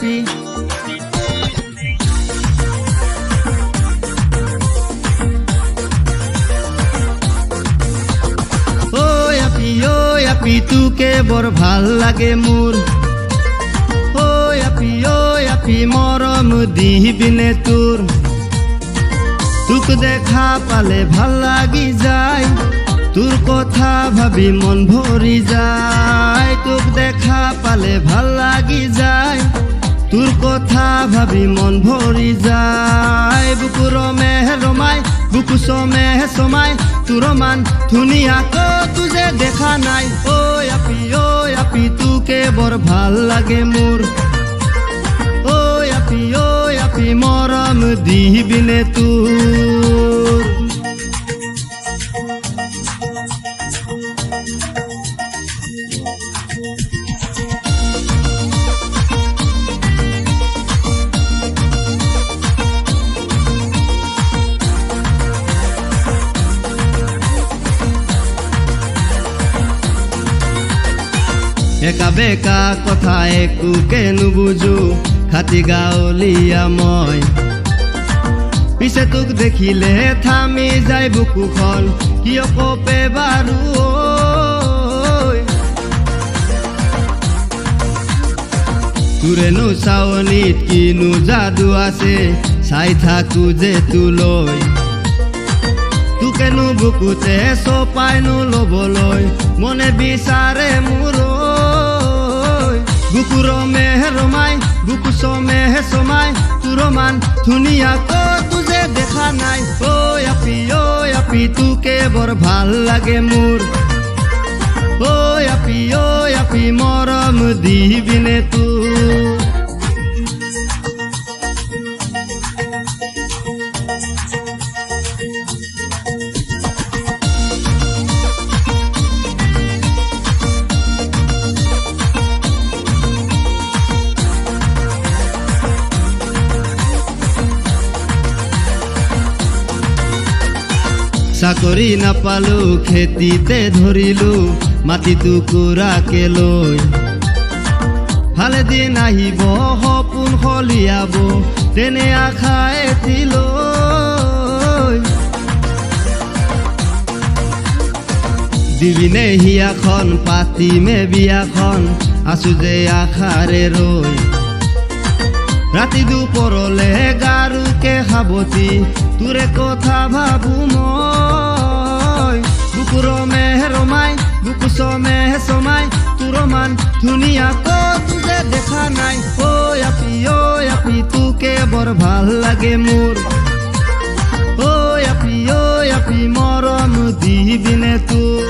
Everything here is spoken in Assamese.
আপি ওই আপি তোকে বৰ ভাল লাগে মোৰ ওই আপি মৰম দিবিনে তোৰ তোক দেখা পালে ভাল লাগি যায় তোৰ কথা ভাবি মন ভৰি যায় তোক দেখা পালে ভাল লাগি যায় তোৰ কথা ভাবি মন ভৰি যায় বুকুৰ মেহৰমাই বুকু চমাই তোৰ মান ধুনীয়াকৈ তুজে দেখা নাই ওই আপি তোকে বৰ ভাল লাগে মোৰ ওই আপি মৰম দিবিনে তোৰ একা বেকা কথা একোকে নুবুজো খাতি গাঁৱলীয়া মই পিছে তোক দেখিলে থামি যায় বুকুখন কিয় কপে বাৰু তোৰেনো চাৱনীত কিনো যাদু আছে চাই থাকো যে তোলৈ তোকেনো বুকুতে চপাইনো ল'বলৈ মনে বিচাৰে মোৰ বুকুৰ মেহৰমাই বুকু চমাই তোৰ মান ধুনীয়াকৈ তুজে দেখা নাই ওই আপি তোকে বৰ ভাল লাগে মোৰ ওই আপি মৰম দিবিনে তোৰ চাকৰি নাপালো খেতিতে ধৰিলো মাটি টুকুৰাকে লৈ ভালে দিন আহিব সপোন সলিয়াব তেনে আশা এটিলৈ দিবিনে হিয়াখন পাতিমে বিয়াখন আছো যে আশাৰে ৰৈ ৰাতি দুপৰলে গাৰুকে সাৱতি তোৰে কথা ভাবো মই বুকুৰ মেহৰমাই বুকু চমাই তোৰ মান ধুনীয়াকৈ তুজে দেখা নাই ওই আপি তোকে বৰ ভাল লাগে মোৰ ওই আপি মৰম দিবিনে তোৰ